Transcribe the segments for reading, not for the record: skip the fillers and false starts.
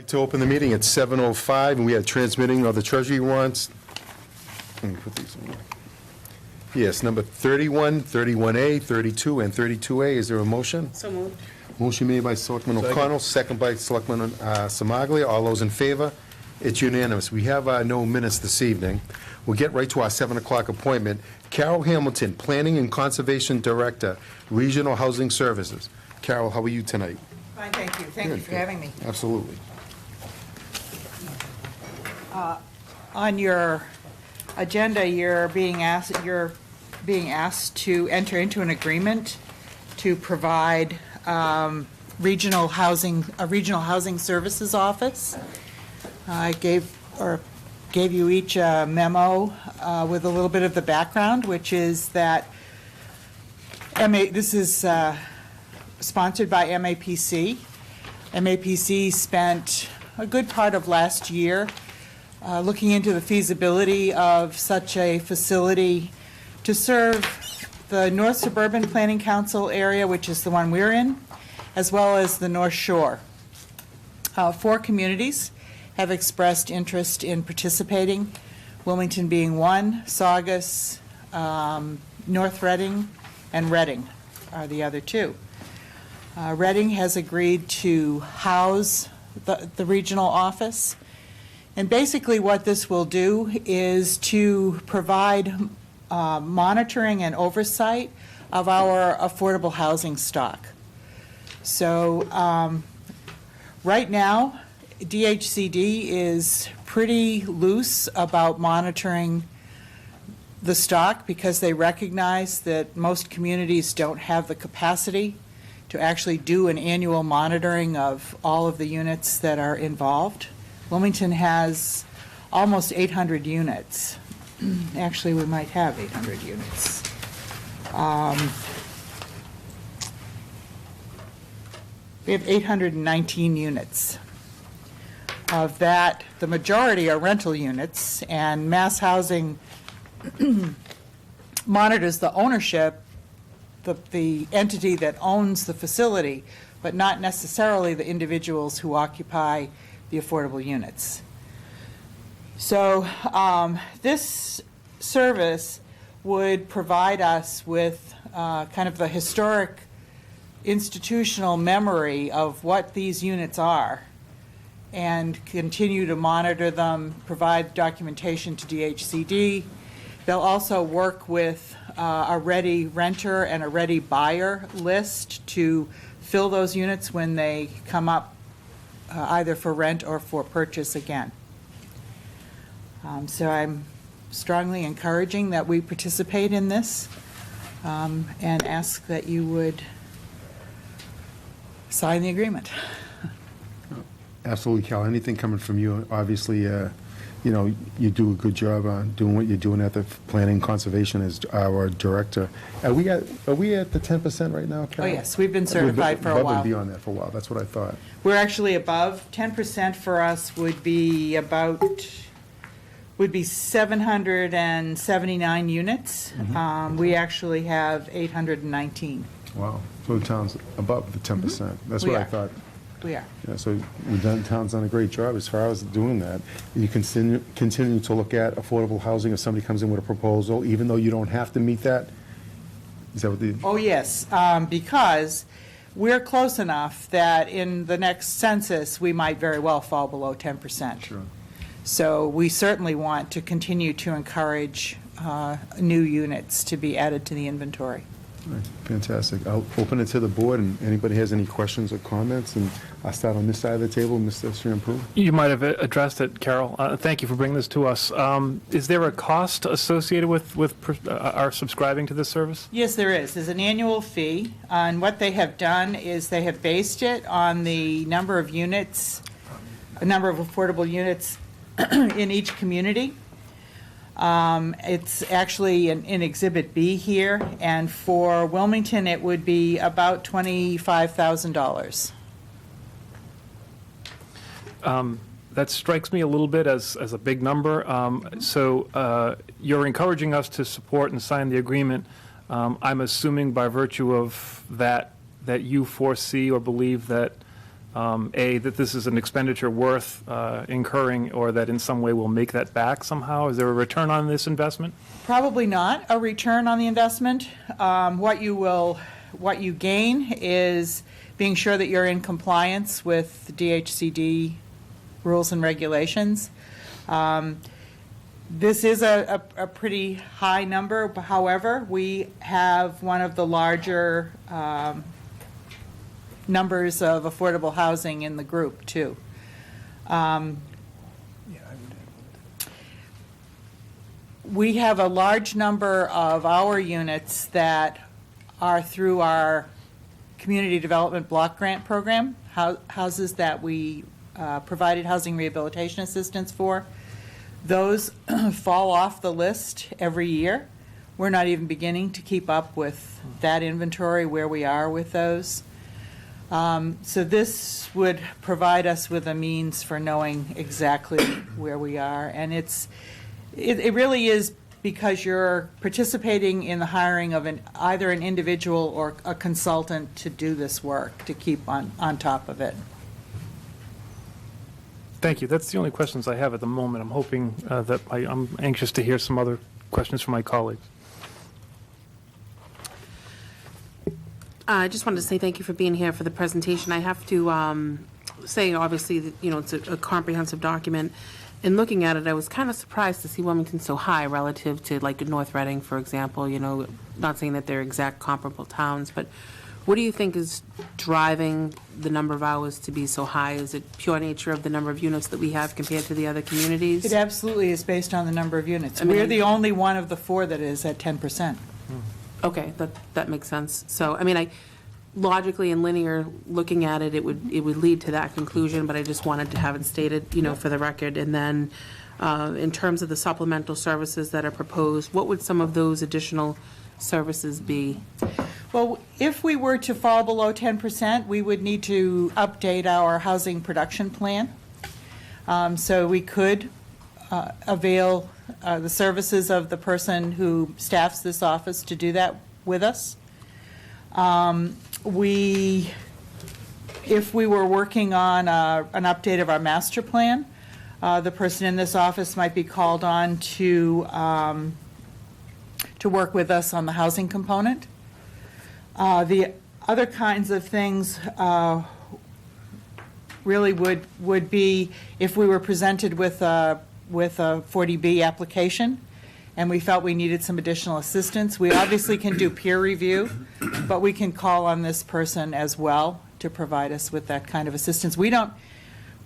I'd like to open the meeting at 7:05, and we have transmitting of the Treasury warrants. Let me put these in. Yes, number 31, 31A, 32, and 32A. Is there a motion? So moved. Motion made by Selectman O'Connell, second by Selectman Semaglia. All those in favor? It's unanimous. We have no minutes this evening. We'll get right to our 7 o'clock appointment. Carol Hamilton, Planning and Conservation Director, Regional Housing Services. Carol, how are you tonight? Fine, thank you. Thank you for having me. Absolutely. On your agenda, you're being asked to enter into an agreement to provide a regional housing services office. I gave you each a memo with a little bit of the background, which is that this is sponsored by MAPC. MAPC spent a good part of last year looking into the feasibility of such a facility to serve the North Suburban Planning Council area, which is the one we're in, as well as the North Shore. 4 communities have expressed interest in participating, Wilmington being one, Saugus, North Reading, and Reading are the other 2. Reading has agreed to house the regional office. And basically what this will do is to provide monitoring and oversight of our affordable housing stock. So right now, DHCD is pretty loose about monitoring the stock because they recognize that most communities don't have the capacity to actually do an annual monitoring of all of the units that are involved. Wilmington has almost 800 units. Actually, we might have 800 units. We have 819 units. Of that, the majority are rental units, and Mass Housing monitors the ownership, the entity that owns the facility, but not necessarily the individuals who occupy the affordable units. So this service would provide us with kind of the historic institutional memory of what these units are and continue to monitor them, provide documentation to DHCD. They'll also work with a ready renter and a ready buyer list to fill those units when they come up either for rent or for purchase again. So I'm strongly encouraging that we participate in this and ask that you would sign the agreement. Absolutely, Cal. Anything coming from you, obviously, you do a good job on doing what you're doing at the Planning and Conservation as our director. Are we at the 10% right now, Cal? Oh, yes. We've been certified for a while. Above and beyond that for a while. That's what I thought. We're actually above. 10% for us would be 779 units. Mm-hmm. We actually have 819. Wow. So the town's above the 10%. Mm-hmm. That's what I thought. We are. Yeah, so the town's done a great job as far as doing that. You continue to look at affordable housing if somebody comes in with a proposal, even though you don't have to meet that? Is that what the... Oh, yes, because we're close enough that in the next census, we might very well fall below 10%. Sure. So we certainly want to continue to encourage new units to be added to the inventory. All right, fantastic. I'll open it to the board, and anybody has any questions or comments, and I'll start on this side of the table. Mr. Shampoo? You might have addressed it, Carol. Thank you for bringing this to us. Is there a cost associated with our subscribing to this service? Yes, there is. There's an annual fee, and what they have done is they have based it on the number of units, a number of affordable units in each community. It's actually in Exhibit B here, and for Wilmington, it would be about $25,000. That strikes me a little bit as a big number. So you're encouraging us to support and sign the agreement. I'm assuming by virtue of that you foresee or believe that that this is an expenditure worth incurring, or that in some way we'll make that back somehow? Is there a return on this investment? Probably not a return on the investment. What you gain is being sure that you're in compliance with the DHCD rules and regulations. This is a pretty high number. However, we have one of the larger numbers of affordable housing in the group, too. We have a large number of our units that are through our Community Development Block Grant Program, houses that we provided housing rehabilitation assistance for. Those fall off the list every year. We're not even beginning to keep up with that inventory, where we are with those. So this would provide us with a means for knowing exactly where we are. And it really is because you're participating in the hiring of either an individual or a consultant to do this work, to keep on top of it. Thank you. That's the only questions I have at the moment. I'm hoping that I'm anxious to hear some other questions from my colleagues. I just wanted to say thank you for being here for the presentation. I have to say, obviously, that, it's a comprehensive document. In looking at it, I was kind of surprised to see Wilmington so high relative to, like, North Reading, for example. Not saying that they're exact comparable towns, but what do you think is driving the number of hours to be so high? Is it pure nature of the number of units that we have compared to the other communities? It absolutely is based on the number of units. I mean, We're the only one of the four that is at 10%. Okay, that makes sense. So, logically and linear, looking at it, it would lead to that conclusion, but I just wanted to have it stated, for the record. And then, in terms of the supplemental services that are proposed, what would some of those additional services be? Well, if we were to fall below 10%, we would need to update our housing production plan. So we could avail the services of the person who staffs this office to do that with us. If we were working on an update of our master plan, the person in this office might be called on to work with us on the housing component. The other kinds of things really would be if we were presented with a 40B application and we felt we needed some additional assistance. We obviously can do peer review, but we can call on this person as well to provide us with that kind of assistance. We don't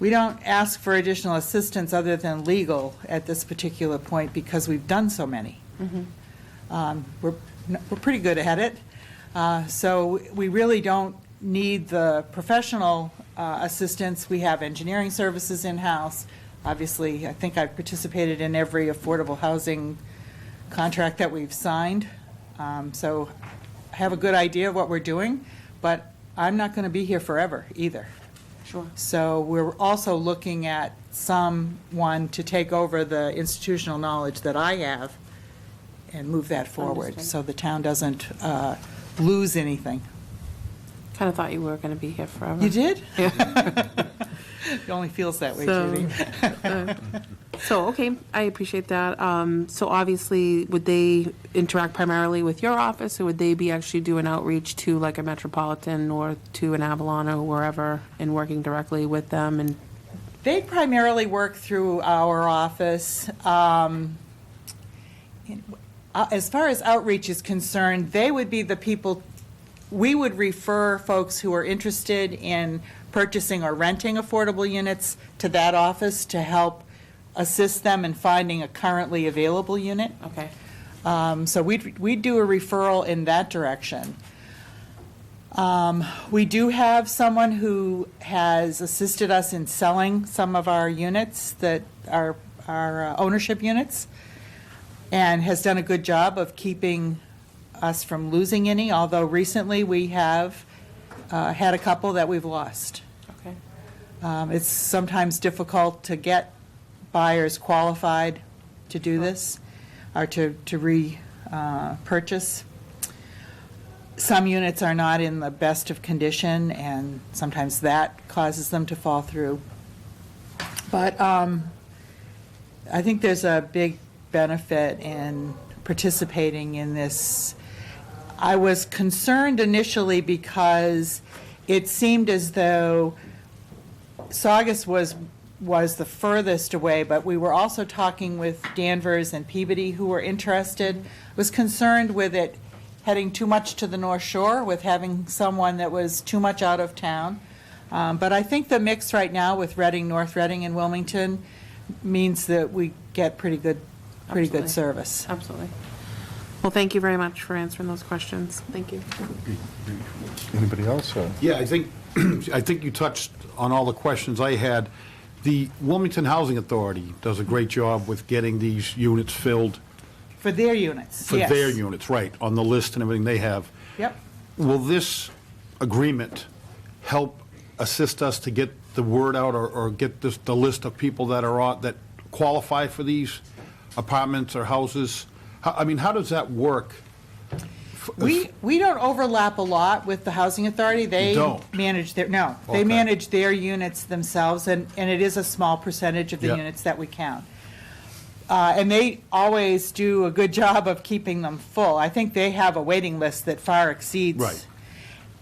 ask for additional assistance other than legal at this particular point because we've done so many. Mm-hmm. We're pretty good at it. So we really don't need the professional assistance. We have engineering services in-house. Obviously, I think I've participated in every affordable housing contract that we've signed. So I have a good idea of what we're doing, but I'm not going to be here forever either. Sure. So we're also looking at someone to take over the institutional knowledge that I have and move that forward. Understood. So the town doesn't lose anything. Kind of thought you were going to be here forever. You did? Yeah. It only feels that way, So, Judy. So, okay, I appreciate that. So obviously, would they interact primarily with your office, or would they be actually doing outreach to like a Metropolitan or to an Avalon or wherever and working directly with them? And They primarily work through our office. As far as outreach is concerned, they would be the people, we would refer folks who are interested in purchasing or renting affordable units to that office to help assist them in finding a currently available unit. okay, So we'd do a referral in that direction. We do have someone who has assisted us in selling some of our units that are our ownership units, and has done a good job of keeping us from losing any, although recently we have had a couple that we've lost. okay. It's sometimes difficult to get buyers qualified to do this, or to repurchase. some units are not in the best of condition, and sometimes that causes them to fall through. But I think there's a big benefit in participating in this. I was concerned initially because it seemed as though Saugus was the furthest away, but we were also talking with Danvers and Peabody, who were interested. Was concerned with it heading too much to the North Shore, with having someone that was too much out of town. But I think the mix right now with Reading, North Reading, and Wilmington means that we get pretty good Absolutely. service. Absolutely. Well, thank you very much for answering those questions. Thank you. Anybody else? Yeah, I think, I think you touched on all the questions I had. The Wilmington Housing Authority does a great job with getting these units filled. For their units, For yes. their units, right, on the list and everything they have. Yep. Will this agreement help assist us to get the word out or get the list of people that are on, that qualify for these apartments or houses? I mean, how does that work? We don't overlap a lot with the Housing Authority. They don't? manage their, no, Okay. they manage their units themselves, and it is a small percentage of the Yep. units that we count. And they always do a good job of keeping them full. I think they have a waiting list that far exceeds. Right.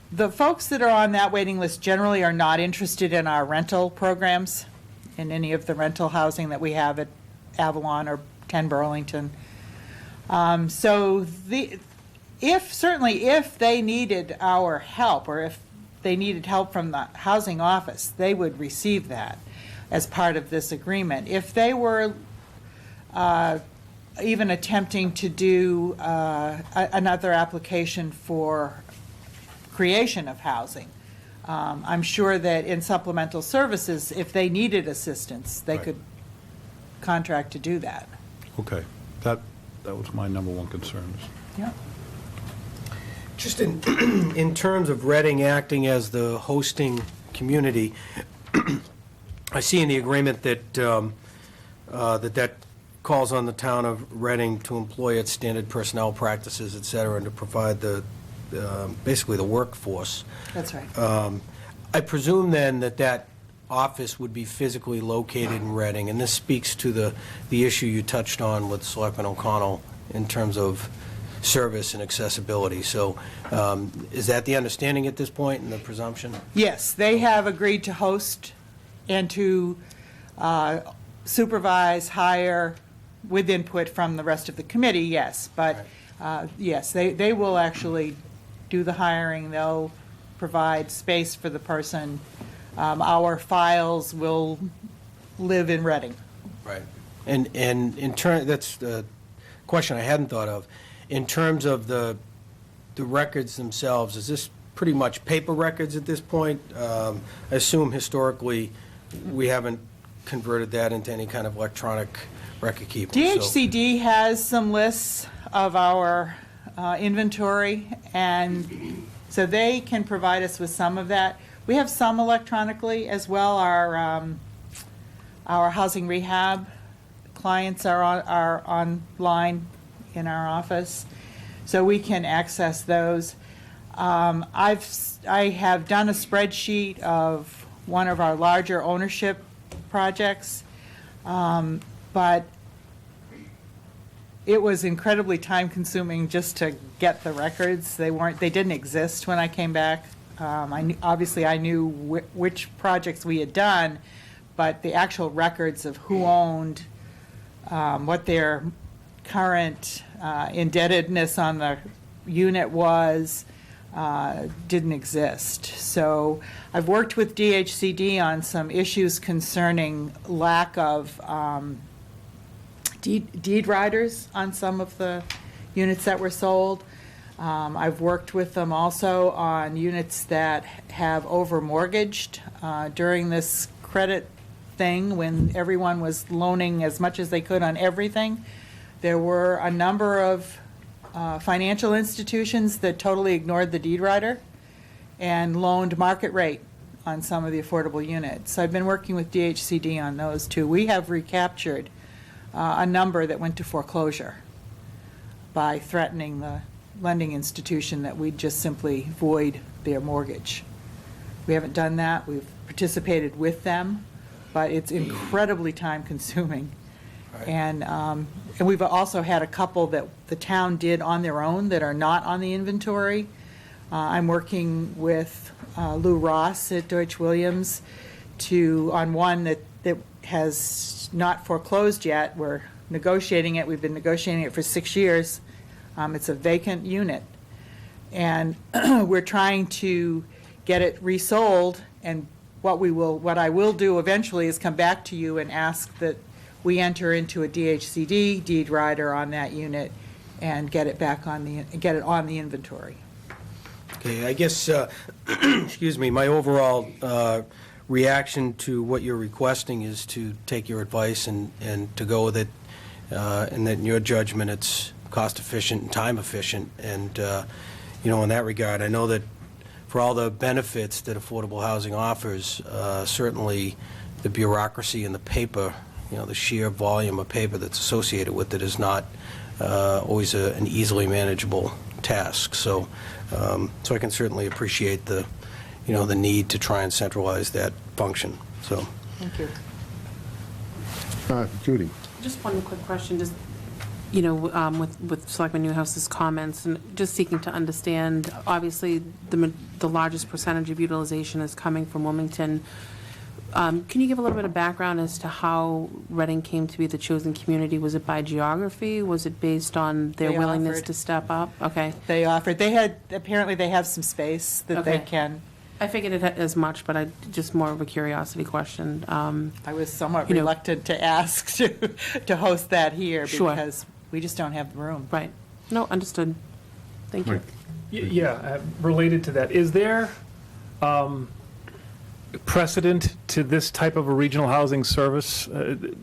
The folks that are on that waiting list generally are not interested in our rental programs, in any of the rental housing that we have at Avalon or 10 Burlington. So certainly if they needed our help, or if they needed help from the housing office, they would receive that as part of this agreement. If they were even attempting to do another application for creation of housing, I'm sure that in supplemental services, if they needed assistance, they Right. could contract to do that. Okay, that was my number one concern. Yeah. Just in terms of Reading acting as the hosting community, I see in the agreement that that calls on the town of Reading to employ its standard personnel practices, et cetera, and to provide basically the workforce. That's right. I presume then that office would be physically located in Reading, and this speaks to the issue you touched on with Selectman O'Connell in terms of service and accessibility. So is that the understanding at this point and the presumption? Yes, they have agreed to host and to supervise, hire, with input from the rest of the committee, yes. But, yes, they will actually do the hiring. They'll provide space for the person. Our files will live in Reading. Right. And in turn, that's the question I hadn't thought of. In terms of the records themselves, is this pretty much paper records at this point? I assume historically we haven't converted that into any kind of electronic record keeping. DHCD has some lists of our inventory, and so they can provide us with some of that. We have some electronically as well. Our housing rehab clients are online in our office, so we can access those. I have done a spreadsheet of one of our larger ownership projects, but it was incredibly time-consuming just to get the records. They didn't exist when I came back. Obviously, I knew which projects we had done, but the actual records of who owned, what their current indebtedness on the unit was, didn't exist. So I've worked with DHCD on some issues concerning lack of deed riders on some of the units that were sold. I've worked with them also on units that have over-mortgaged during this credit thing when everyone was loaning as much as they could on everything. There were a number of financial institutions that totally ignored the deed rider and loaned market rate on some of the affordable units. So I've been working with DHCD on those too. We have recaptured a number that went to foreclosure by threatening the lending institution that we'd just simply void their mortgage. We haven't done that. We've participated with them, but it's incredibly time-consuming. And we've also had a couple that the town did on their own that are not on the inventory. I'm working with Lou Ross at Deutsch Williams on one that has not foreclosed yet. We're negotiating it. We've been negotiating it for 6 years. It's a vacant unit. And we're trying to get it resold, and what I will do eventually is come back to you and ask that we enter into a DHCD deed rider on that unit and get it back on the inventory. Okay, I guess, excuse me, my overall reaction to what you're requesting is to take your advice and to go with it, and that in your judgment, it's cost-efficient and time-efficient. And, in that regard, I know that for all the benefits that affordable housing offers, certainly the bureaucracy and the paper, the sheer volume of paper that's associated with it is not always an easily manageable task. So I can certainly appreciate the need to try and centralize that function. So. Thank you. Judy? Just one quick question, just, with Selectman Newhouse's comments, and just seeking to understand, obviously, the largest percentage of utilization is coming from Wilmington. Can you give a little bit of background as to how Reading came to be the chosen community? Was it by geography? Was it based on their They willingness offered. to step up? Okay. They offered, apparently they have some space that they Okay. can. I figured it as much, but just more of a curiosity question. I was somewhat You know- reluctant to ask to host that here Sure. because we just don't have the room. Right. No, understood. Thank you. Mike? Yeah, related to that, is there precedent to this type of a regional housing service?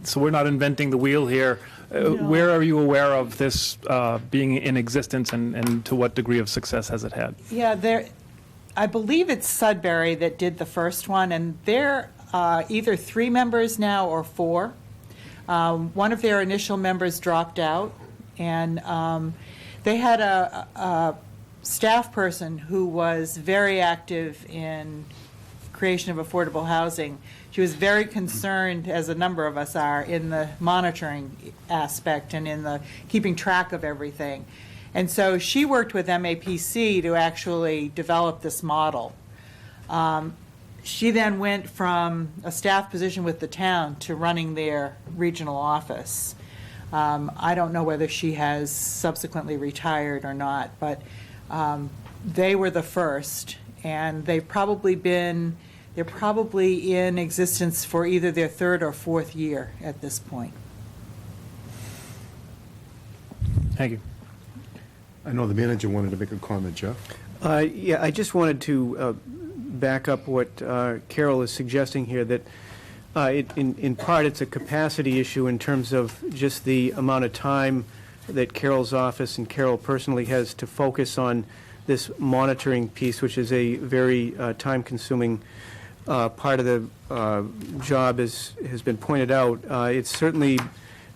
So we're not inventing the wheel here. Where are you aware of this being in existence, and to what degree of success has it had? Yeah, I believe it's Sudbury that did the first one, and they're either 3 members now or 4. One of their initial members dropped out, and they had a staff person who was very active in creation of affordable housing. She was very concerned, as a number of us are, in the monitoring aspect and in the keeping track of everything. And so she worked with MAPC to actually develop this model. She then went from a staff position with the town to running their regional office. I don't know whether she has subsequently retired or not, but they were the first, and they're probably in existence for either their 3rd or 4th year at this point. Thank you. I know the manager wanted to make a comment, Jeff. Yeah, I just wanted to back up what Carol is suggesting here, that in part it's a capacity issue in terms of just the amount of time that Carol's office and Carol personally has to focus on this monitoring piece, which is a very time-consuming part of the job, as has been pointed out. It's certainly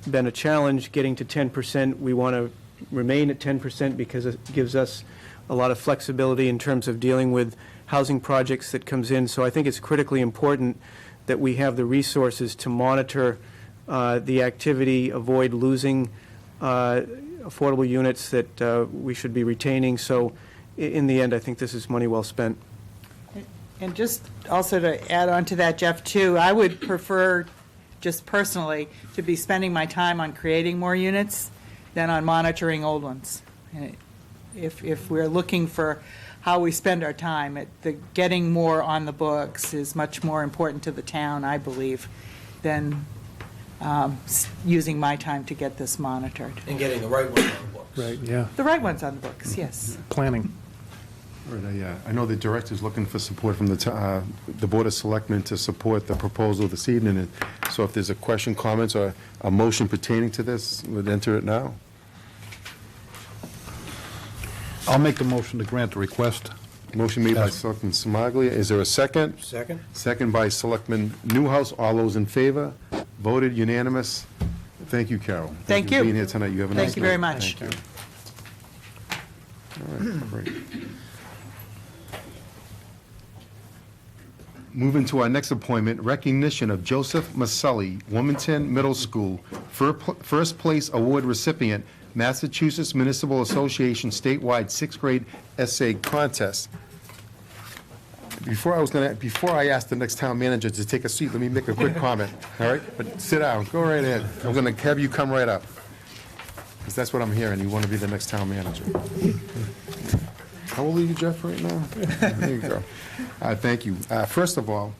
been a challenge getting to 10%. We want to remain at 10% because it gives us a lot of flexibility in terms of dealing with housing projects that comes in. So I think it's critically important that we have the resources to monitor the activity, avoid losing affordable units that we should be retaining. So in the end, I think this is money well spent. And just also to add on to that, Jeff, too, I would prefer, just personally, to be spending my time on creating more units than on monitoring old ones. If we're looking for how we spend our time, getting more on the books is much more important to the town, I believe, than using my time to get this monitored. And getting the right one on the books. Right, yeah. The right ones on the books, yes. Planning. All right, I know the director's looking for support from the Board of Selectmen to support the proposal this evening. And so if there's a question, comments, or a motion pertaining to this, we'd enter it now. I'll make the motion to grant the request. Motion made by Selectman Semaglia. Is there a second? Second? Second by Selectman Newhouse. All those in favor? Voted unanimous. Thank you, Carol. Thank for you. being here tonight. You have a nice night. Thank you very much. Thank you. All right, great. Moving to our next appointment, recognition of Joseph Maselli, Wilmington Middle School, first place award recipient, Massachusetts Municipal Association statewide sixth grade essay contest. Before I ask the next town manager to take a seat, let me make a quick comment, all right? But sit down, go right ahead. I'm going to have you come right up, because that's what I'm hearing, you want to be the next town manager. How old are you, Jeff, right now? There you go. Thank you. First of all,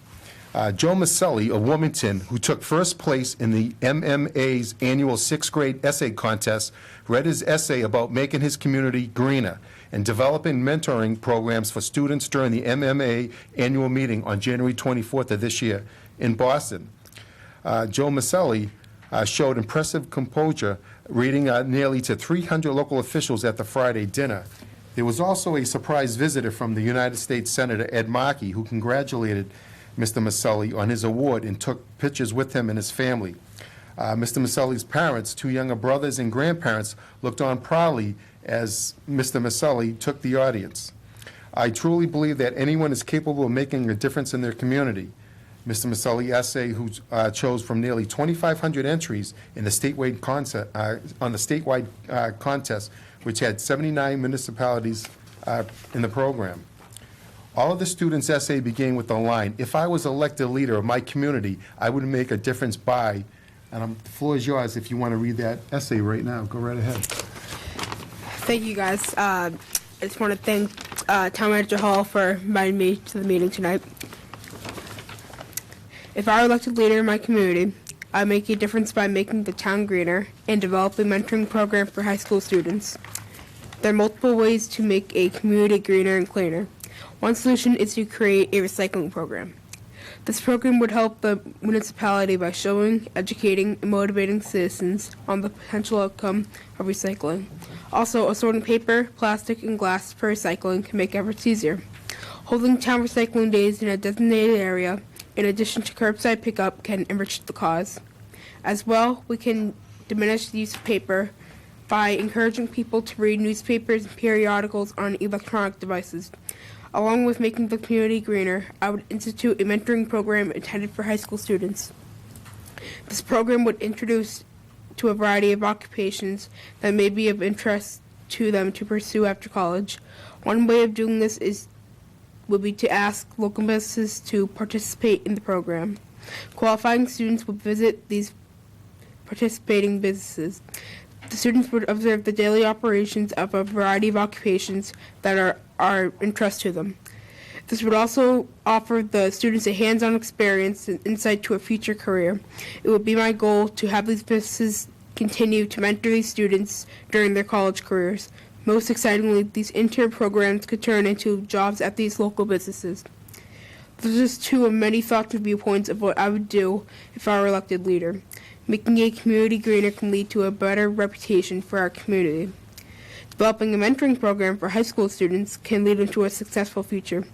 Joe Maselli of Wilmington, who took first place in the MMA's annual sixth grade essay contest, read his essay about making his community greener and developing mentoring programs for students during the MMA annual meeting on January 24th of this year in Boston. Joe Maselli showed impressive composure, reading nearly to 300 local officials at the Friday dinner. There was also a surprise visitor from the United States Senator Ed Markey, who congratulated Mr. Maselli on his award and took pictures with him and his family. Mr. Maselli's parents, two younger brothers and grandparents, looked on proudly as Mr. Maselli took the audience. I truly believe that anyone is capable of making a difference in their community. Mr. Maselli essay, who chose from nearly 2,500 entries in the statewide contest, which had 79 municipalities in the program. All of the students' essay began with the line, "If I was elected leader of my community, I would make a difference by," and the floor is yours if you want to read that essay right now. Go right ahead. Thank you, guys. I just want to thank Town Manager Hall for inviting me to the meeting tonight. If I were elected leader in my community, I'd make a difference by making the town greener and develop a mentoring program for high school students. There are multiple ways to make a community greener and cleaner. One solution is to create a recycling program. This program would help the municipality by showing, educating, and motivating citizens on the potential outcome of recycling. Also, assorting paper, plastic, and glass for recycling can make efforts easier. Holding town recycling days in a designated area, in addition to curbside pickup, can enrich the cause. As well, we can diminish the use of paper by encouraging people to read newspapers and periodicals on electronic devices. Along with making the community greener, I would institute a mentoring program intended for high school students. This program would introduce to a variety of occupations that may be of interest to them to pursue after college. One way of doing this would be to ask local businesses to participate in the program. Qualifying students would visit these participating businesses. The students would observe the daily operations of a variety of occupations that are interest to them. This would also offer the students a hands-on experience and insight to a future career. It would be my goal to have these businesses continue to mentor these students during their college careers. Most excitingly, these intern programs could turn into jobs at these local businesses. Those are just two of many thoughts and viewpoints of what I would do if I were elected leader. Making a community greener can lead to a better reputation for our community. Developing a mentoring program for high school students can lead into a successful future.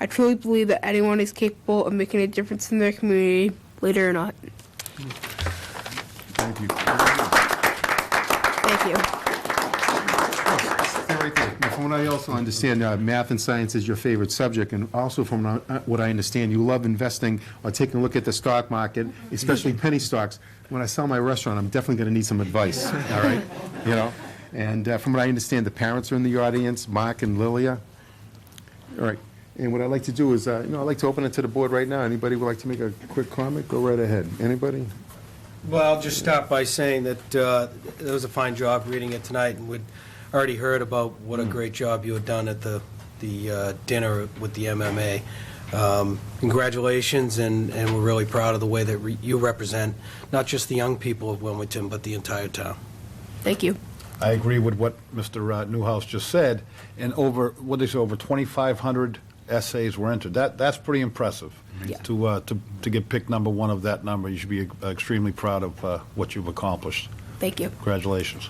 I truly believe that anyone is capable of making a difference in their community, leader or not. Thank you. Thank you. Stay right there. Now, from what I also understand, math and science is your favorite subject, and also from what I understand, you love investing or taking a look at the stock market, especially penny stocks. When I sell my restaurant, I'm definitely going to need some advice, all right? You know? And from what I understand, the parents are in the audience, Mark and Lilia. All right. And what I'd like to do is, I'd like to open it to the board right now. Anybody would like to make a quick comment? Go right ahead. Anybody? Well, I'll just start by saying that it was a fine job reading it tonight, and we'd already heard about what a great job you had done at the dinner with the MMA. Congratulations, and we're really proud of the way that you represent not just the young people of Wilmington, but the entire town. Thank you. I agree with what Mr. Newhouse just said, and over 2,500 essays were entered. That's pretty impressive. Yeah. To get picked number one of that number, you should be extremely proud of what you've accomplished. Thank you. Congratulations.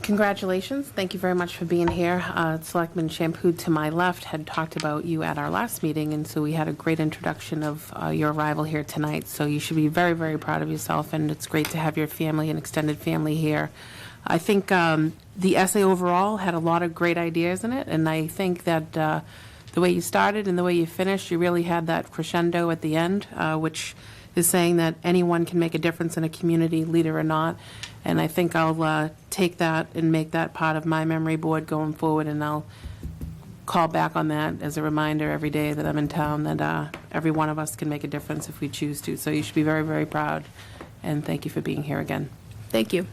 Congratulations. Thank you very much for being here. Selectman Shampoo to my left had talked about you at our last meeting, and so we had a great introduction of your arrival here tonight. So you should be very, very proud of yourself, and it's great to have your family and extended family here. I think the essay overall had a lot of great ideas in it, and I think that the way you started and the way you finished, you really had that crescendo at the end, which is saying that anyone can make a difference in a community, leader or not. And I think I'll take that and make that part of my memory board going forward, and I'll call back on that as a reminder every day that I'm in town, that every one of us can make a difference if we choose to. So you should be very, very proud, and thank you for being here again. Thank you.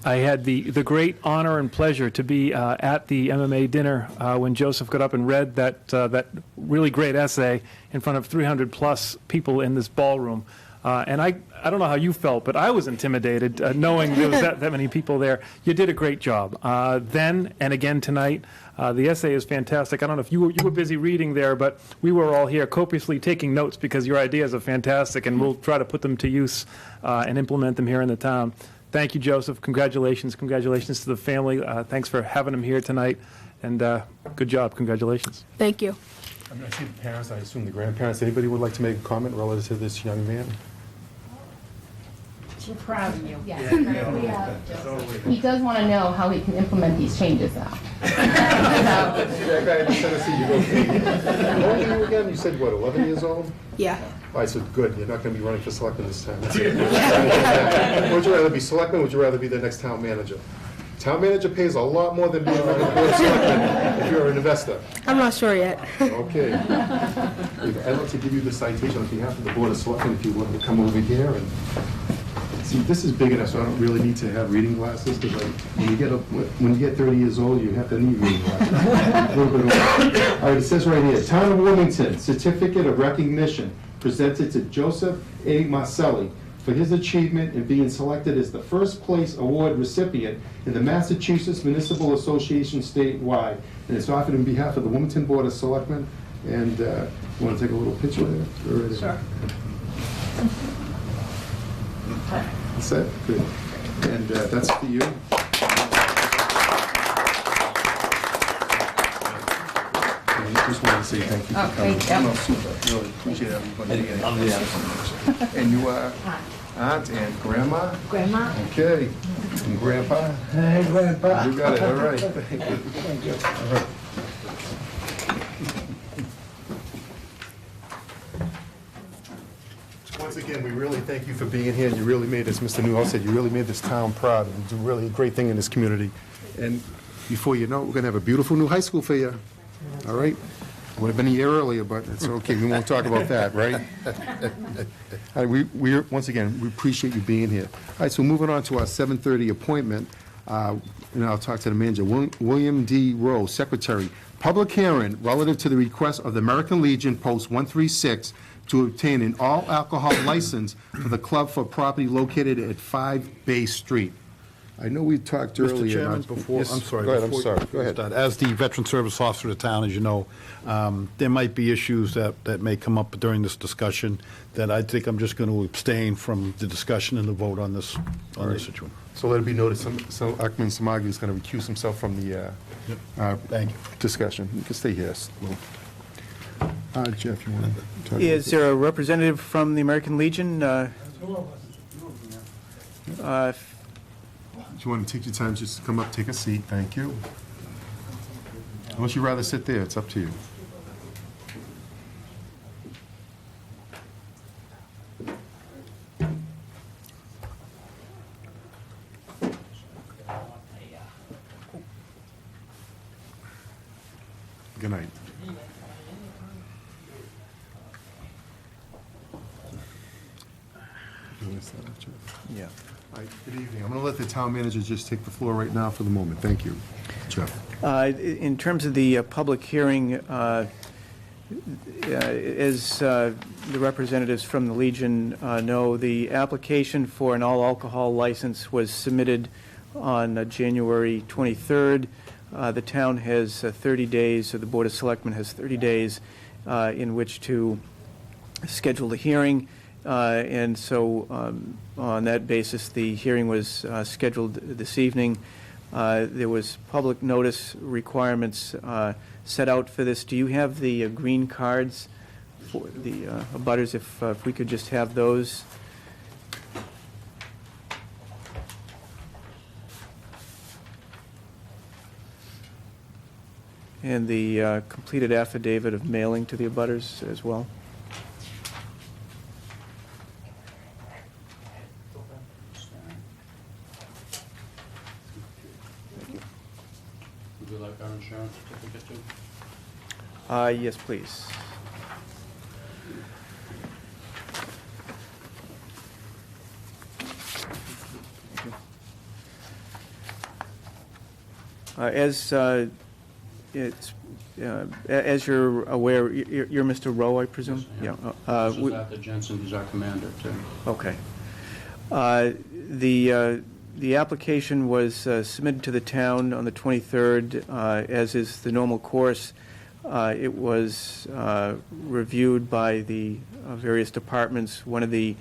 I had the great honor and pleasure to be at the MMA dinner when Joseph got up and read that really great essay in front of 300-plus people in this ballroom. And I don't know how you felt, but I was intimidated knowing there was that many people there. You did a great job. Then and again tonight, the essay is fantastic. I don't know if you were busy reading there, but we were all here copiously taking notes because your ideas are fantastic, and we'll try to put them to use and implement them here in the town. Thank you, Joseph. Congratulations. Congratulations to the family. Thanks for having them here tonight, and good job. Congratulations. Thank you. I'm going to see the parents, I assume the grandparents. Anybody would like to make a comment relative to this young man? We're proud of you. Yes. He does want to know how he can implement these changes now. That guy in Tennessee, you go figure. How old are you again? You said, what, 11 years old? Yeah. All right, so good. You're not going to be running for selectman this time. Would you rather be selectman or would you rather be the next town manager? Town manager pays a lot more than being on the board of selectmen if you're an investor. I'm not sure yet. Okay. I'd like to give you the citation on behalf of the board of selectmen if you wanted to come over here and see. This is big enough, so I don't really need to have reading glasses because when you get 30 years old, you have to need reading glasses. A little bit older. All right, it says right here, Town of Wilmington, certificate of recognition presented to Joseph A. Marcelli for his achievement in being selected as the first place award recipient in the Massachusetts Municipal Association statewide. And it's offered on behalf of the Wilmington Board of Selectmen. And you want to take a little picture there? Sure. That's it? Good. And that's for you. I just wanted to say thank you for coming. Thank you. No, super. Really appreciate everybody getting And you are aunt and grandma? Grandma? Okay. And grandpa? Hey, Grandpa. You got it, all right. Thank you. All right. Once again, we really thank you for being here. You really made us, Mr. Newhouse said, you really made this town proud. It's really a great thing in this community. And before you know it, we're going to have a beautiful new high school for you. All right? Would have been a year earlier, but it's okay. We won't talk about that, right? All right, we once again, we appreciate you being here. All right, so moving on to our 7:30 appointment, and I'll talk to the manager, William D. Rowe, Secretary. Public hearing relative to the request of the American Legion, Post 136, to obtain an all-alcohol license for the club for property located at 5 Bay Street. I know we talked earlier. Mr. Chairman, about- before, Yes, I'm sorry. Go ahead, I'm before sorry. you Go ahead. start, as the Veteran Service Officer of the town, as you know, there might be issues that may come up during this discussion that I think I'm just going to abstain from the discussion and the vote on this issue. So let it be noted, Selectman Samagi is going to recuse himself from the Thank you. discussion. You can stay here. Jeff, you want to talk? Is there a representative from the American Legion? If you want to take your time, just come up, take a seat. Thank you. Unless you'd rather sit there, it's up to you. Good night. Yeah. All right, good evening. I'm going to let the town manager just take the floor right now for the moment. Thank you. Jeff. In terms of the public hearing, as the representatives from the Legion know, the application for an all-alcohol license was submitted on January 23rd. The town has 30 days, or the Board of Selectmen has 30 days in which to schedule the hearing. And so on that basis, the hearing was scheduled this evening. There was public notice requirements set out for this. Do you have the green cards for the abutters? If we could just have those. and the completed affidavit of mailing to the abutters as well. Would you like our insurance certificate too? Yes, please. As you're aware, you're Mr. Rowe, I presume? Yes, I am. Yeah. This is Arthur Jensen, he's our commander too. Okay. The application was submitted to the town on the 23rd, as is the normal course. It was reviewed by the various departments. One of the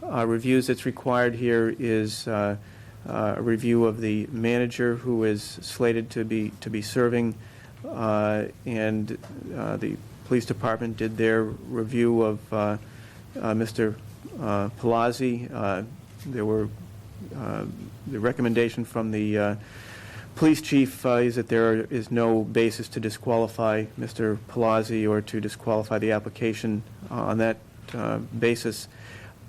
reviews that's required here is a review of the manager who is slated to be serving, and the police department did their review of Mr. Palazzi. There were the recommendation from the police chief is that there is no basis to disqualify Mr. Palazzi or to disqualify the application on that basis.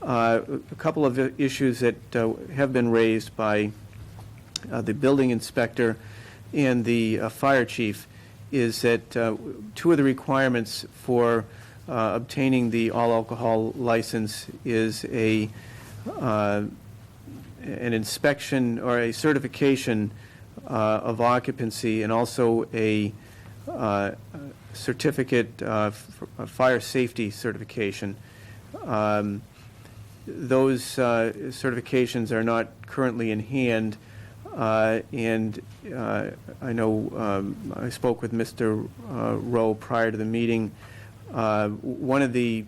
A couple of issues that have been raised by the building inspector and the fire chief is that two of the requirements for obtaining the all-alcohol license is an inspection or a certification of occupancy, and also a certificate of fire safety certification. Those certifications are not currently in hand, and I know I spoke with Mr. Rowe prior to the meeting. One of the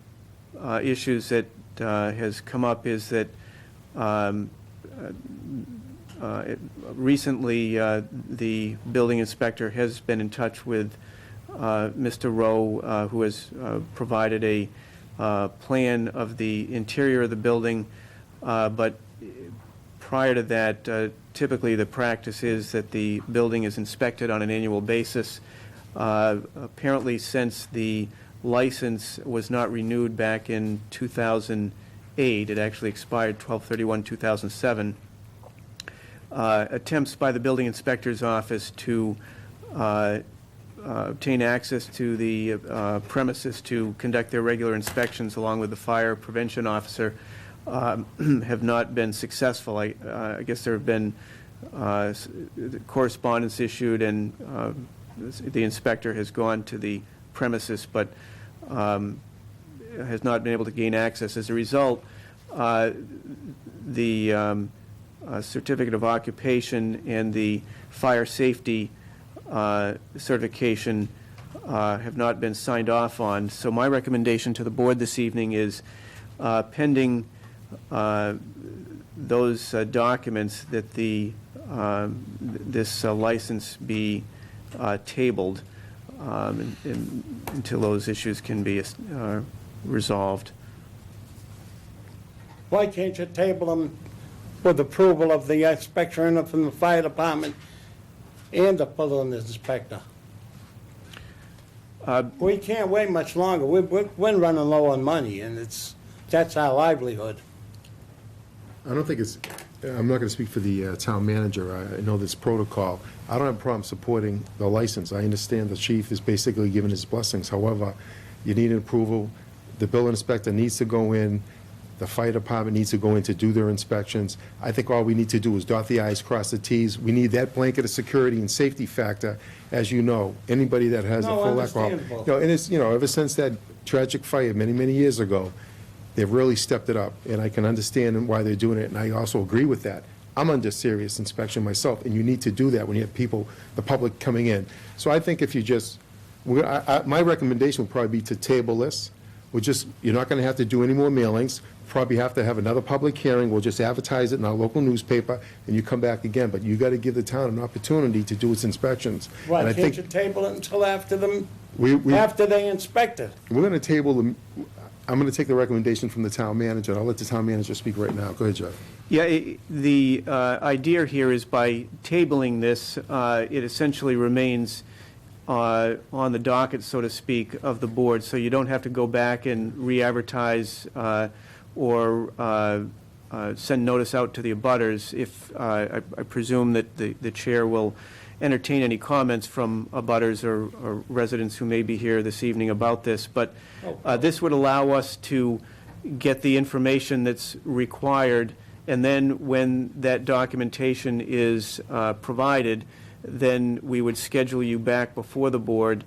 issues that has come up is that recently the building inspector has been in touch with Mr. Rowe, who has provided a plan of the interior of the building, but prior to that, typically the practice is that the building is inspected on an annual basis. Apparently, since the license was not renewed back in 2008, it actually expired 12/31/2007, attempts by the building inspector's office to obtain access to the premises to conduct their regular inspections along with the fire prevention officer have not been successful. I guess there have been correspondence issued, and the inspector has gone to the premises, but has not been able to gain access. As a result, the certificate of occupation and the fire safety certification have not been signed off on. So my recommendation to the board this evening is pending those documents that this license be tabled until those issues can be resolved. Why can't you table them with approval of the inspector and from the fire department and the building inspector? We can't wait much longer. We're running low on money, and that's our livelihood. I don't think it's, I'm not going to speak for the town manager. I know this protocol. I don't have a problem supporting the license. I understand the chief is basically giving his blessings. However, you need an approval. The building inspector needs to go in. The fire department needs to go in to do their inspections. I think all we need to do is dot the i's, cross the t's. We need that blanket of security and safety factor. As you know, anybody that has a full alcohol. Understandable. And it's, ever since that tragic fire many, many years ago, they've really stepped it up, and I can understand why they're doing it, and I also agree with that. I'm under serious inspection myself, and you need to do that when you have people, the public coming in. So I think if you just, my recommendation would probably be to table this. You're not going to have to do any more mailings. Probably have to have another public hearing. We'll just advertise it in our local newspaper, and you come back again. But you got to give the town an opportunity to do its inspections. Why And I can't think you table it until after we- after they inspect it? We're going to table them. I'm going to take the recommendation from the town manager. I'll let the town manager speak right now. Go ahead, Jeff. Yeah, the idea here is by tabling this, it essentially remains on the docket, so to speak, of the board, so you don't have to go back and re-advertise or send notice out to the abutters. If, I presume that the chair will entertain any comments from abutters or residents who may be here this evening about this, but this would allow us to get the information that's required, and then when that documentation is provided, then we would schedule you back before the board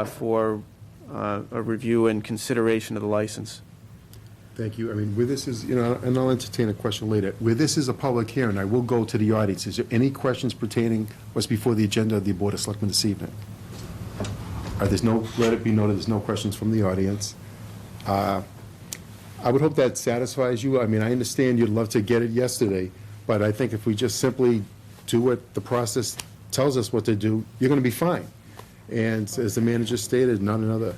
for a review and consideration of the license. Thank you. I mean, where this is, and I'll entertain a question later. Where this is a public hearing, I will go to the audience. Is there any questions pertaining what's before the agenda of the Board of Selectmen this evening? There's no, let it be noted, there's no questions from the audience. I would hope that satisfies you. I mean, I understand you'd love to get it yesterday, but I think if we just simply do what the process tells us what to do, you're going to be fine. And as the manager stated, not another,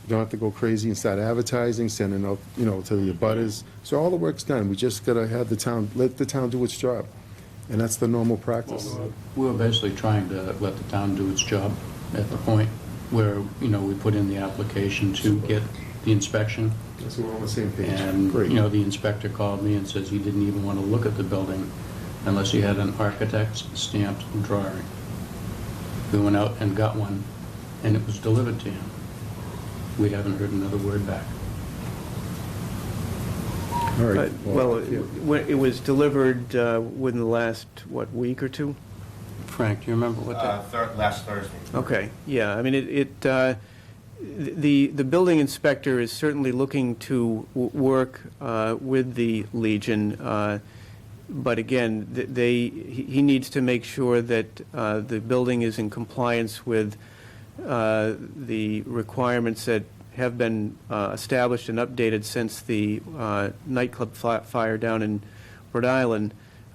you don't have to go crazy and start advertising, sending out, to the abutters. So all the work's done. We just got to have the town, let the town do its job. And that's the normal practice. We were basically trying to let the town do its job at the point where, we put in the application to get the inspection. So we're on the same page. And, Great. the inspector called me and says he didn't even want to look at the building unless he had an architect's stamped drawing. We went out and got one, and it was delivered to him. We haven't heard another word back. All right. Well, it was delivered within the last, week or two? Frank, do you remember what that? Last Thursday. Okay, yeah, I mean, the building inspector is certainly looking to work with the Legion, but again, he needs to make sure that the building is in compliance with the requirements that have been established and updated since the nightclub fire down in Rhode Island,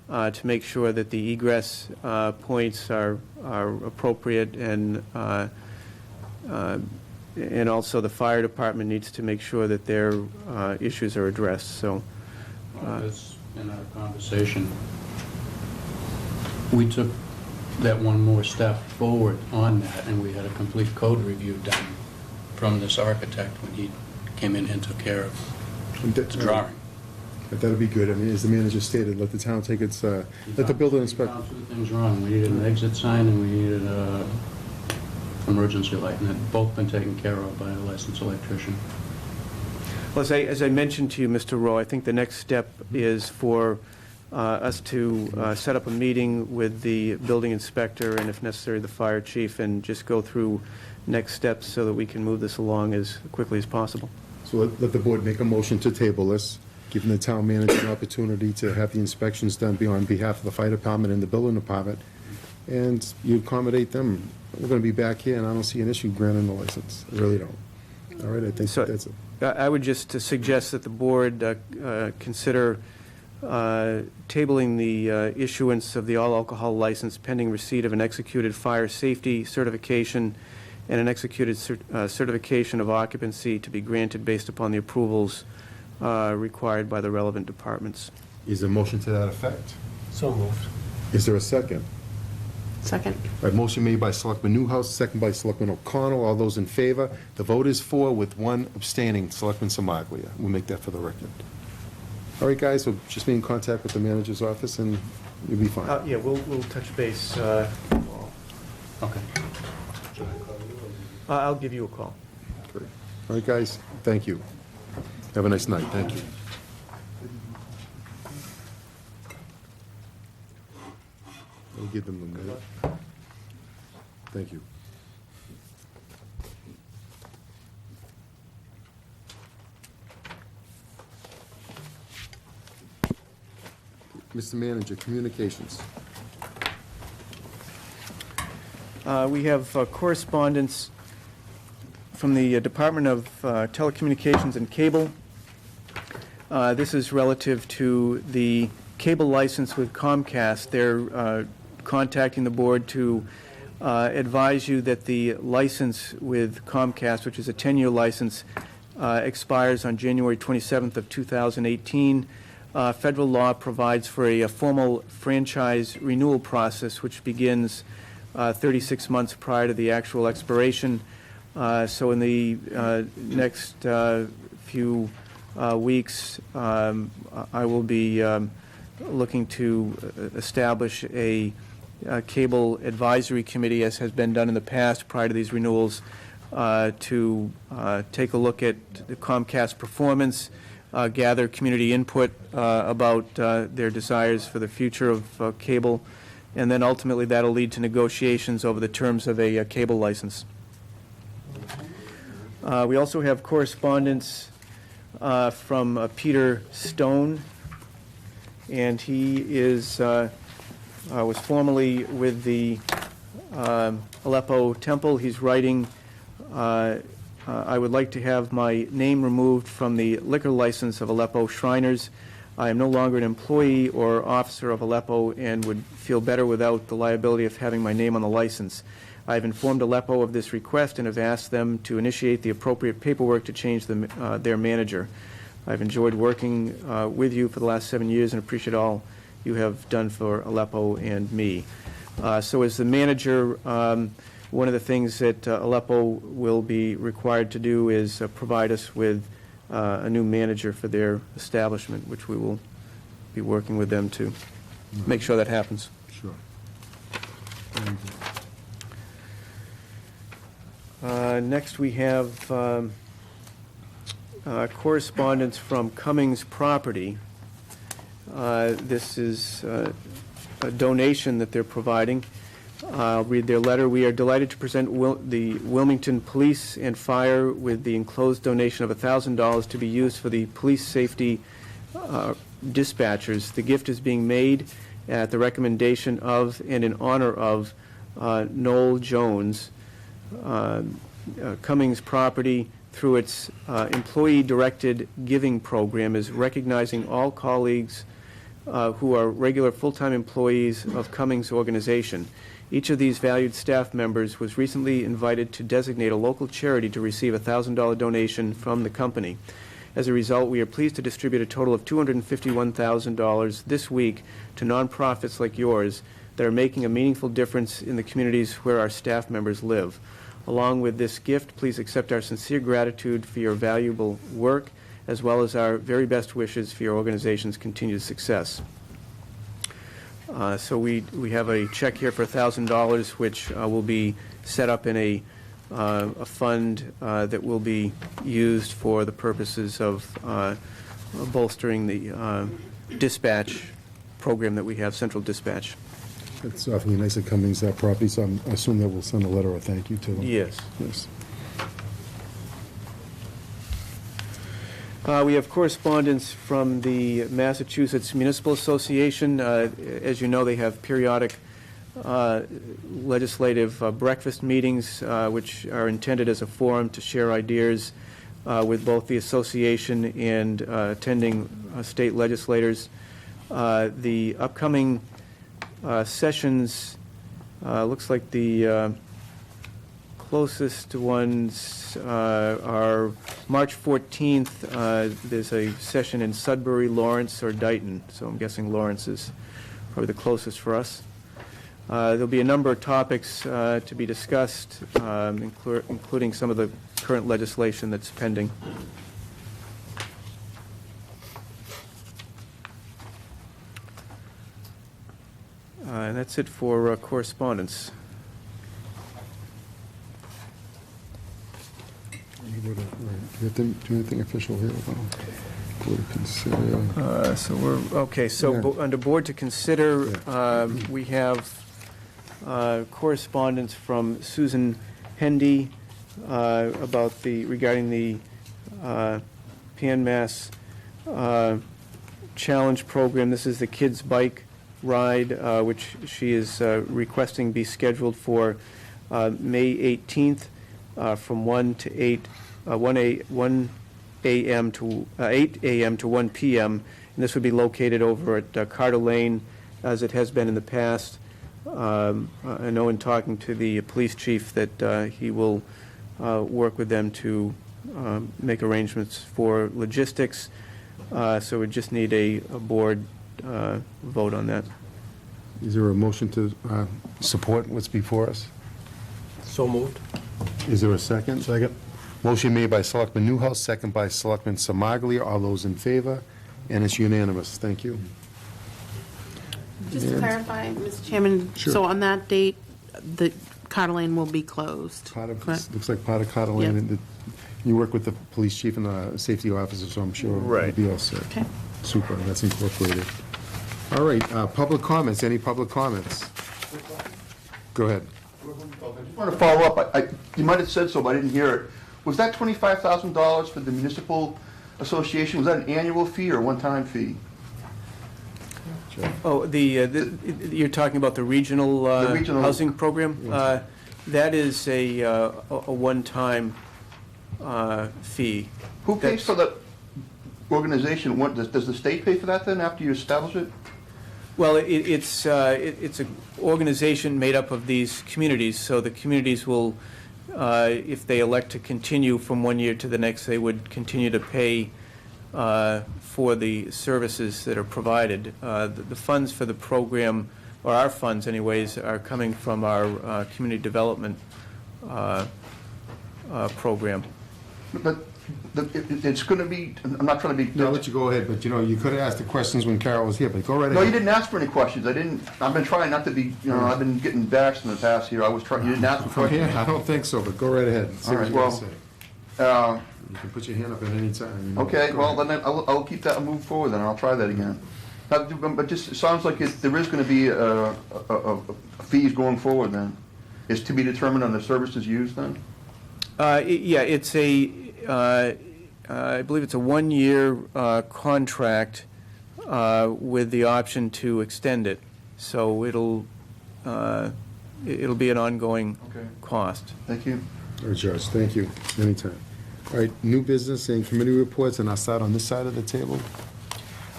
to make sure that the egress points are appropriate, and also the fire department needs to make sure that their issues are addressed, so. As in our conversation, we took that one more step forward on that, and we had a complete code review done from this architect when he came in and took care of the drawing. That'd be good. I mean, as the manager stated, let the town take its, let the building inspector. We found two things wrong. We needed an exit sign and we needed a emergency light, and they've both been taken care of by a licensed electrician. Well, as I mentioned to you, Mr. Rowe, I think the next step is for us to set up a meeting with the building inspector and, if necessary, the fire chief, and just go through next steps so that we can move this along as quickly as possible. So let the board make a motion to table this, giving the town manager an opportunity to have the inspections done on behalf of the fire department and the building department, and you accommodate them. We're going to be back here, and I don't see an issue granting the license. I really don't. All right, I think So, that's it. I would just suggest that the board consider tabling the issuance of the all-alcohol license pending receipt of an executed fire safety certification and an executed certification of occupancy to be granted based upon the approvals required by the relevant departments. Is there a motion to that effect? So moved. Is there a second? Second. All right, motion made by Selectman Newhouse, second by Selectman O'Connell. All those in favor? The vote is 4 with 1 abstaining, Selectman Somaglia. We'll make that for the record. All right, guys, we'll just be in contact with the manager's office, and you'll be fine. Yeah, we'll touch base. Okay. I'll give you a call. Great. All right, guys, thank you. Have a nice night. Thank you. I'll give them the minute. Thank you. Mr. Manager, communications. We have correspondence from the Department of Telecommunications and Cable. This is relative to the cable license with Comcast. They're contacting the board to advise you that the license with Comcast, which is a 10-year license, expires on January 27th of 2018. Federal law provides for a formal franchise renewal process, which begins 36 months prior to the actual expiration. So in the next few weeks, I will be looking to establish a cable advisory committee, as has been done in the past prior to these renewals, to take a look at the Comcast performance, gather community input about their desires for the future of cable, and then ultimately that'll lead to negotiations over the terms of a cable license. We also have correspondence from Peter Stone, and he was formerly with the Aleppo Temple. He's writing, I would like to have my name removed from the liquor license of Aleppo Shriners. I am no longer an employee or officer of Aleppo and would feel better without the liability of having my name on the license. I have informed Aleppo of this request and have asked them to initiate the appropriate paperwork to change their manager. I've enjoyed working with you for the last 7 years and appreciate all you have done for Aleppo and me. So as the manager, one of the things that Aleppo will be required to do is provide us with a new manager for their establishment, which we will be working with them to make sure that happens. Sure. Next, we have correspondence from Cummings Property. This is a donation that they're providing. I'll read their letter. We are delighted to present the Wilmington Police and Fire with the enclosed donation of $1,000 to be used for the police safety dispatchers. The gift is being made at the recommendation of and in honor of Noel Jones. Cummings Property, through its employee-directed giving program, is recognizing all colleagues who are regular full-time employees of Cummings organization. Each of these valued staff members was recently invited to designate a local charity to receive a $1,000 donation from the company. As a result, we are pleased to distribute a total of $251,000 this week to nonprofits like yours that are making a meaningful difference in the communities where our staff members live. Along with this gift, please accept our sincere gratitude for your valuable work, as well as our very best wishes for your organization's continued success. So we have a check here for $1,000, which will be set up in a fund that will be used for the purposes of bolstering the dispatch program that we have, Central Dispatch. It's awfully nice at Cummings Property, so I assume that we'll send a letter of thank you to them. Yes. Yes. We have correspondence from the Massachusetts Municipal Association. As you know, they have periodic legislative breakfast meetings, which are intended as a forum to share ideas with both the association and attending state legislators. The upcoming sessions, looks like the closest ones are March 14th. There's a session in Sudbury, Lawrence, or Dayton, so I'm guessing Lawrence is probably the closest for us. There'll be a number of topics to be discussed, including some of the current legislation that's pending. And that's it for correspondence. Do you have to do anything official here? Board to consider. So we're, okay, so Yeah. under board to consider, we have correspondence from Susan Hendy about regarding the PanMass Challenge Program. This is the kids' bike ride, which she is requesting be scheduled for May 18th from 1 a.m. to 8 a.m. to 1 p.m. And this would be located over at Carter Lane, as it has been in the past. I know in talking to the police chief that he will work with them to make arrangements for logistics. So we just need a board vote on that. Is there a motion to support what's before us? So moved. Is there a second? Second. Motion made by Selectman Newhouse, second by Selectman Semaglia. All those in favor? And it's unanimous. Thank you. Just to And- clarify, Mr. Chairman, Sure. so on that date, the Carter Lane will be closed, Part of, correct? looks like part of Carter Yeah. Lane, and you work with the police chief and the safety officer, so I'm sure Right. it'll be all set. Okay. Super, that's incorporated. All right, public comments, any public comments? Go ahead. I just want to follow up. You might have said so, but I didn't hear it. Was that $25,000 for the municipal association? Was that an annual fee or a one-time fee? Oh, you're talking about the regional The regional- housing program? That is a one-time fee. Who pays for the organization? Does the state pay for that then after you establish it? Well, it's an organization made up of these communities, so the communities will, if they elect to continue from one year to the next, they would continue to pay for the services that are provided. The funds for the program, or our funds anyways, are coming from our community development program. But it's going to be, I'm not trying to be... I'll let you go ahead, but you could have asked the questions when Carol was here, but go right ahead. No, you didn't ask for any questions. I've been trying not to be, I've been getting bashed in the past here. You didn't ask for Oh, questions. yeah, I don't think so, but go right ahead. See All what right, you want to say. You can put your hand up at any time. Okay, Go well, ahead. then I'll keep that and move forward, then I'll try that again. But just, it sounds like there is going to be fees going forward then. Is to be determined on the services used then? Yeah, it's I believe it's a one-year contract with the option to extend it. So it'll be an ongoing Okay. cost. Thank you. All right, George, thank you. Anytime. All right, new business and committee reports, and I'll start on this side of the table.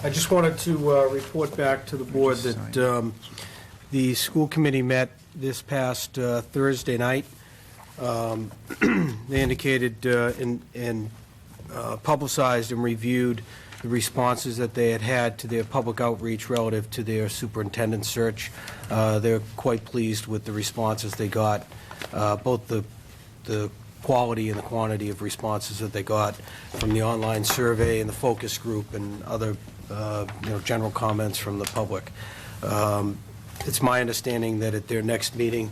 I just wanted to report back to the board that the school committee met this past Thursday night. They indicated and publicized and reviewed the responses that they had to their public outreach relative to their superintendent search. They're quite pleased with the responses they got, both the quality and the quantity of responses that they got from the online survey and the focus group and other general comments from the public. It's my understanding that at their next meeting,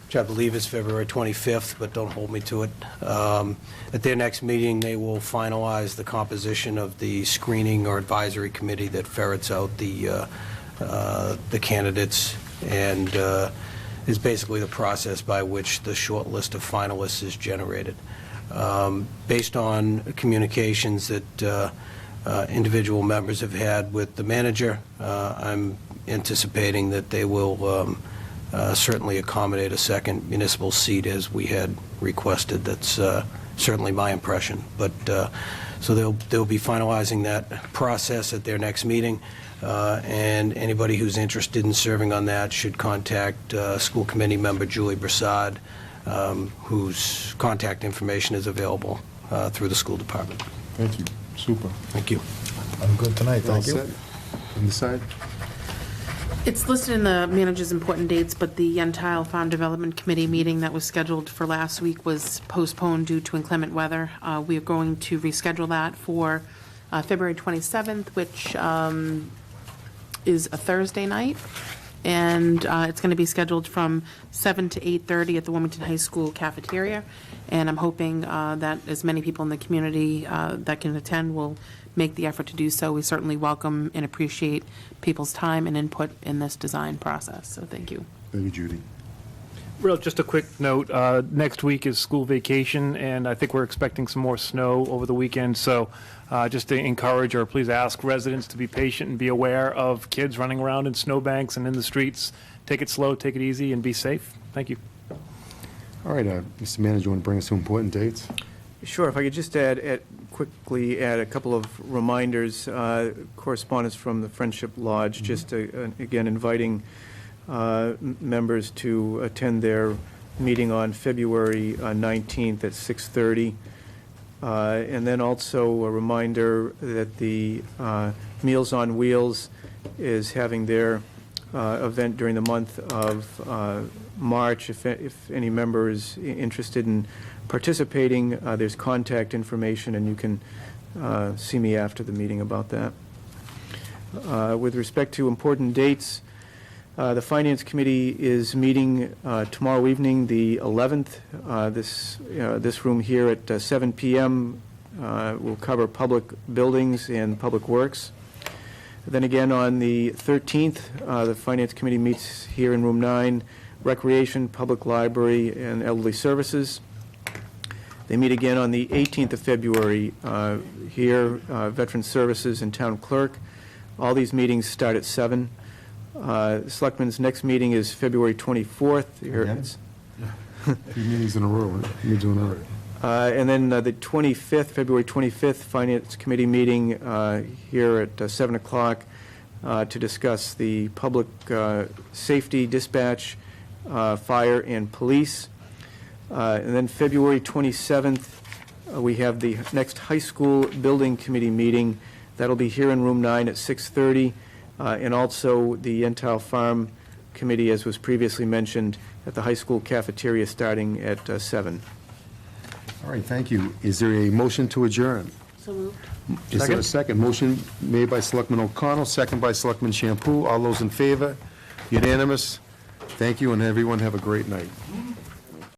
which I believe is February 25th, but don't hold me to it, at their next meeting, they will finalize the composition of the screening or advisory committee that ferrets out the candidates and is basically the process by which the short list of finalists is generated. Based on communications that individual members have had with the manager, I'm anticipating that they will certainly accommodate a second municipal seat as we had requested. That's certainly my impression. But so they'll be finalizing that process at their next meeting. And anybody who's interested in serving on that should contact school committee member Julie Broussard, whose contact information is available through the school department. Thank you. Super. Thank you. I'm good tonight, All thank you. set? On this side? It's listed in the manager's important dates, but the Yentile Farm Development Committee meeting that was scheduled for last week was postponed due to inclement weather. We are going to reschedule that for February 27th, which is a Thursday night, and it's going to be scheduled from 7 to 8:30 at the Wilmington High School cafeteria, and I'm hoping that as many people in the community that can attend will make the effort to do so. We certainly welcome and appreciate people's time and input in this design process, so thank you. Thank you, Judy. Just a quick note, next week is school vacation, and I think we're expecting some more snow over the weekend, so just to encourage or please ask residents to be patient and be aware of kids running around in snowbanks and in the streets. Take it slow, take it easy, and be safe. Thank you. All right, Mr. Manager, you want to bring us some important dates? Sure, if I could just quickly add a couple of reminders, correspondence from the Friendship Lodge, just again inviting members to attend their meeting on February 19th at 6:30. And then also a reminder that the Meals on Wheels is having their event during the month of March. If any member is interested in participating, there's contact information, and you can see me after the meeting about that. With respect to important dates, the Finance Committee is meeting tomorrow evening, the 11th. This room here at 7 p.m. Will cover public buildings and public works. Then again, on the 13th, the Finance Committee meets here in room 9, Recreation, Public Library, and Elderly Services. They meet again on the 18th of February here, Veteran Services and Town Clerk. All these meetings start at 7. Selectmen's next meeting is February 24th. Here Again? it's- 3 meetings in a row, right? You're doing all right. And then the 25th, February 25th, Finance Committee meeting here at 7 o'clock to discuss the public safety, dispatch, fire, and police. And then February 27th, we have the next high school building committee meeting. That'll be here in room 9 at 6:30. And also the Yentile Farm Committee, as was previously mentioned, at the high school cafeteria starting at 7. All right, thank you. Is there a motion to adjourn? So moved. Is there a second? Motion made by Selectman O'Connell, second by Selectman Champoux. All those in favor? Unanimous? Thank you, and everyone have a great night.